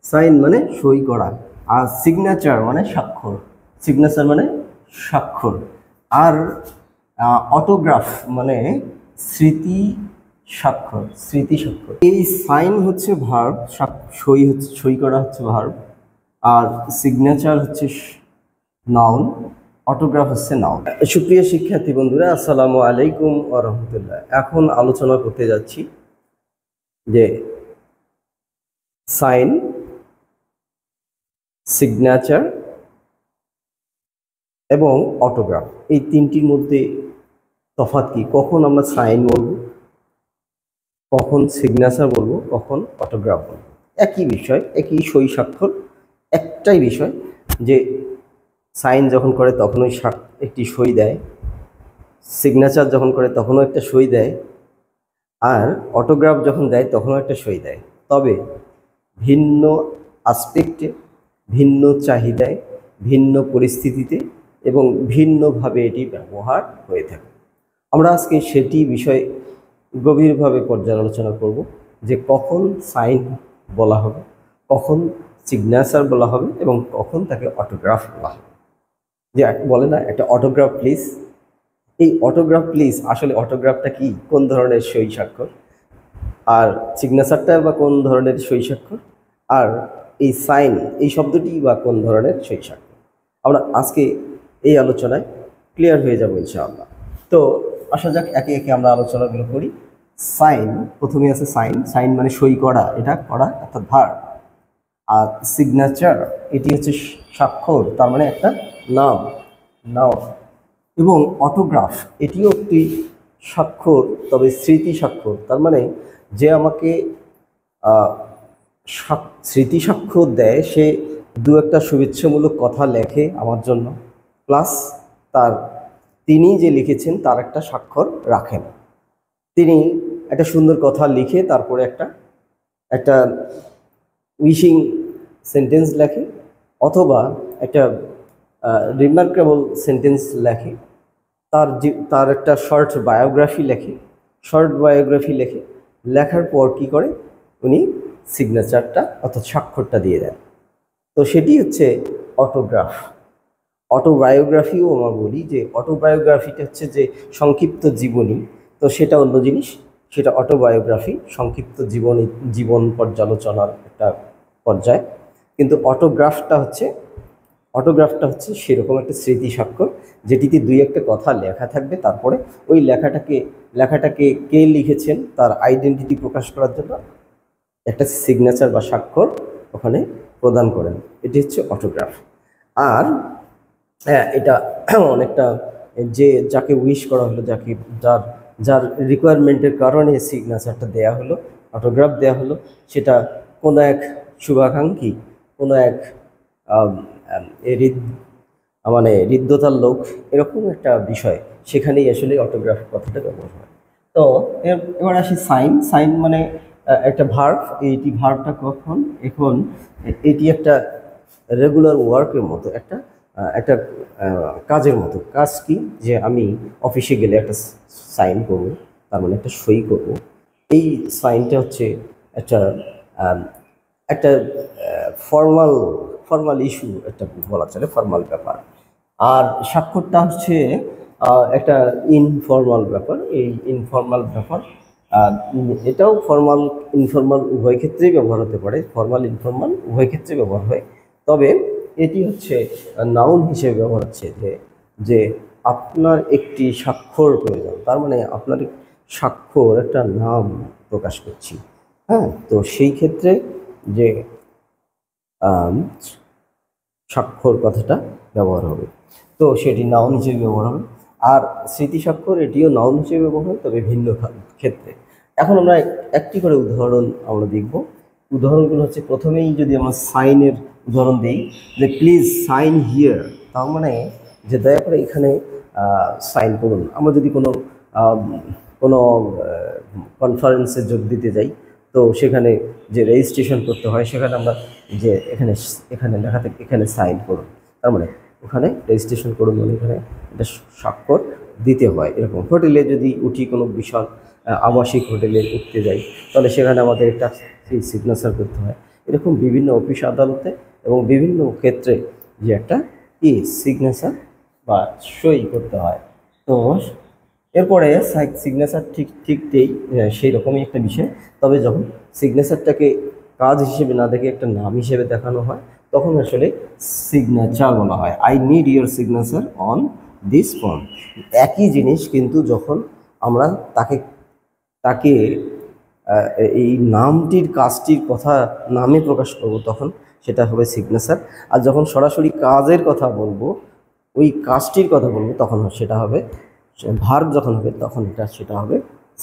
Sign মানে সই করা, আর সিগনেচার মানে স্বাক্ষর। সিগনেচার মানে স্বাক্ষর। আর অটোগ্রাফ মানে স্মৃতি স্বাক্ষর, স্মৃতি স্বাক্ষর। এই সাইন হচ্ছে ভার্ব, সই হচ্ছে, সই করা হচ্ছে ভার্ব, আর সিগনেচার হচ্ছে নাউন, অটোগ্রাফ হচ্ছে নাউন। সুপ্রিয় শিক্ষার্থী বন্ধুরা, আসসালামু আলাইকুম ওয়া রাহমাতুল্লাহ। এখন আলোচনা করতে যাচ্ছি যে সাইন, সিগনেচার এবং অটোগ্রাফ, এই তিনটির মধ্যে তফাৎ কি? কখন আমরা সাইন বলবো, কখন সিগনেচার বলবো, কখন অটোগ্রাফ বলবো? একই বিষয়, একই সই স্বাক্ষর, একটাই বিষয় যে সাইন যখন করে তখনই একটি সই দেয়, সিগনেচার যখন করে তখনও একটা সই দেয়, আর অটোগ্রাফ যখন দেয় তখনও একটা সই দেয়। তবে ভিন্ন আসপেক্টে, ভিন্ন চাহিদায়, ভিন্ন পরিস্থিতিতে এবং ভিন্নভাবে এটি ব্যবহার হয়ে থাকে। আমরা আজকে সেটি বিষয়ে গভীরভাবে পর্যালোচনা করব যে কখন সাইন বলা হবে, কখন সিগনেচার বলা হবে এবং কখন তাকে অটোগ্রাফ বলা হবে। যে বলে না একটা অটোগ্রাফ প্লিজ, এই অটোগ্রাফ প্লিজ আসলে অটোগ্রাফটা কি, কোন ধরনের সই স্বাক্ষর, আর সিগনেচারটা বা কোন ধরনের সই স্বাক্ষর, আর এই সাইন এই শব্দটি বা কোন ধরনের সই স্বাক্ষর, আমরা আজকে এই আলোচনায় ক্লিয়ার হয়ে যাব ইনশাআল্লাহ। তো আসা যাক একে একে আমরা আলোচনাগুলো করি। সাইন, প্রথমে আছে সাইন। সাইন মানে সই করা, এটা করা অর্থাৎ ভার্ব। আর সিগনেচার এটি হচ্ছে স্বাক্ষর, তার মানে একটা নাম, নাউন। এবং অটোগ্রাফ এটিও একটি স্বাক্ষর, তবে স্মৃতি স্বাক্ষর, তার মানে যে আমাকে স্মৃতি স্বাক্ষর দেয় সে দু একটা শুভেচ্ছামূলক কথা লেখে আমার জন্য, প্লাস তিনি যে লিখেছেন তার একটা স্বাক্ষর রাখেন। তিনি একটা সুন্দর কথা লিখে তারপরে একটা উইশিং সেন্টেন্স লেখে, অথবা একটা রিমার্কেবল সেন্টেন্স লেখে, তার একটা শর্ট বায়োগ্রাফি লেখে। লেখার পর কি করে উনি সিগনেচারটা অর্থাৎ স্বাক্ষরটা দিয়ে দেন। তো সেটি হচ্ছে অটোগ্রাফ। অটোবায়োগ্রাফিও আমরা বলি, যে অটোবায়োগ্রাফিটা হচ্ছে যে সংক্ষিপ্ত জীবনী, তো সেটা অন্য জিনিস, সেটা অটোবায়োগ্রাফি, সংক্ষিপ্ত জীবন পর্যালোচনার একটা পর্যায়। কিন্তু অটোগ্রাফটা হচ্ছে সেরকম একটা স্মৃতি স্বাক্ষর, যেটিতে দুই একটা কথা লেখা থাকবে, তারপরে ওই লেখাটাকে কে লিখেছেন তার আইডেন্টিটি প্রকাশ করার জন্য একটা সিগনেচার বা স্বাক্ষর ওখানে প্রদান করেন, এটি হচ্ছে অটোগ্রাফ। আর হ্যাঁ, এটা অনেকটা যাকে উইশ করা হলো, যার রিকোয়ারমেন্টের কারণে সিগনেচারটা দেয়া হলো, অটোগ্রাফ দেয়া হলো, সেটা কোনো এক শুভাকাঙ্ক্ষী, কোনো এক মানে হৃদ্যতার লোক, এরকম একটা বিষয়, সেখানেই আসলে অটোগ্রাফ কথাটা ব্যবহার হয়। তো এবার আসি সাইন। সাইন মানে একটা ভার্ব। এইটি ভার্বটা কখন, এখন এটি একটা রেগুলার ওয়ার্কের মতো, একটা কাজের মতো। কাজ কি, যে আমি অফিসে গেলে একটা সাইন করব, তার মানে একটা সই করব। এই সাইনটা হচ্ছে একটা একটা ফর্মাল ইস্যু, একটা বলা চলে ফর্মাল ব্যাপার। আর স্বাক্ষরটা হচ্ছে একটা ইনফর্মাল ব্যাপার। এই ইনফর্মাল ব্যাপার এটাও ফর্মাল ইনফর্মাল উভয় ক্ষেত্রেই ব্যবহার হতে পারে, ফর্মাল ইনফর্মাল উভয় ক্ষেত্রে ব্যবহার হয়। তবে এটি হচ্ছে নাউন হিসেবে ব্যবহার হচ্ছে যে আপনার একটি স্বাক্ষর প্রয়োজন, তার মানে আপনার স্বাক্ষর একটা নাম প্রকাশ করছি। হ্যাঁ, তো সেই ক্ষেত্রে যে স্বাক্ষর কথাটা ব্যবহার হবে, তো সেটি নাউন হিসেবে ব্যবহার হবে। আর স্মৃতি স্বাক্ষর এটিও নাউন হিসেবে ব্যবহার হয়, তবে ভিন্ন ক্ষেত্রে। এখন আমরা একটি করে উদাহরণ আমরা দেখব। উদাহরণগুলো হচ্ছে, প্রথমেই যদি আমরা সাইনের উদাহরণ দিই, যে প্লিজ সাইন হিয়ার, তার মানে যে দয়া করে এখানে সাইন করুন। আমরা যদি কোনো কনফারেন্সে যোগ দিতে যাই, তো সেখানে যে রেজিস্ট্রেশন করতে হয়, সেখানে আমরা যে এখানে লেখা থাকে এখানে সাইন করুন, তার মানে ওখানে রেজিস্ট্রেশন করুন, মানে এখানে একটা স্বাক্ষর দিতে হয়। এরকম হোটেলে যদি উঠি, কোনো বিশাল আবাসিক হোটেলে উঠতে যাই, তাহলে সেখানে আমাদের একটা সিগনেচার করতে হয়। এরকম বিভিন্ন অফিস আদালতে এবং বিভিন্ন ক্ষেত্রে যে একটা কি সিগনেচার বা সই করতে হয়। তো এরপরে সিগনেচার ঠিকই সেই রকমই একটা বিষয়। তবে যখন সিগনেচারটাকে কাজ হিসেবে না দেখে একটা নাম হিসেবে দেখানো হয় তখন আসলে সিগনেচার বলা হয়। I need your signature on this form. একই জিনিস কিন্তু যখন আমরা তাকে তাকে এই নামটির কাজটির কথা নামে প্রকাশ করব তখন সেটা হবে সিগনেচার। আর যখন সরাসরি কাজের কথা বলবো, ওই কাজটির কথা বলবো, তখন সেটা হবে ভার্ব যখন হবে তখন সেটা হবে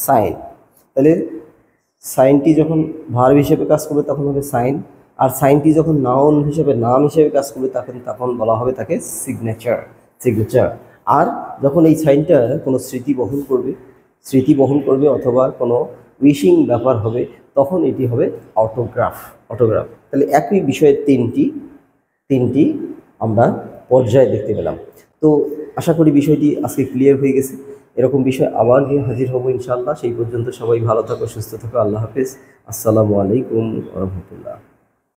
সাইন। তাহলে সাইনটি যখন ভার্ব হিসেবে কাজ করবে তখন হবে সাইন, আর সাইনটি যখন নাউন হিসেবে নাম হিসেবে কাজ করবে তখন বলা হবে তাকে সিগনেচার। আর যখন এই সাইনটা কোনো স্মৃতি বহন করবে অথবা কোনো উইশিং ব্যাপার হবে তখন এটি হবে অটোগ্রাফ। তাহলে একই বিষয়ে তিনটি আমরা পর্যায়ে দেখতে পেলাম। তো আশা করি বিষয়টি আজকে ক্লিয়ার হয়ে গেছে। এরকম বিষয় আবার নিয়ে হাজির হব ইনশাআল্লাহ। সেই পর্যন্ত সবাই ভালো থাকো, সুস্থ থাকো। আল্লাহ হাফেজ। আসসালামু আলাইকুম ওয়া রাহমাতুল্লাহ।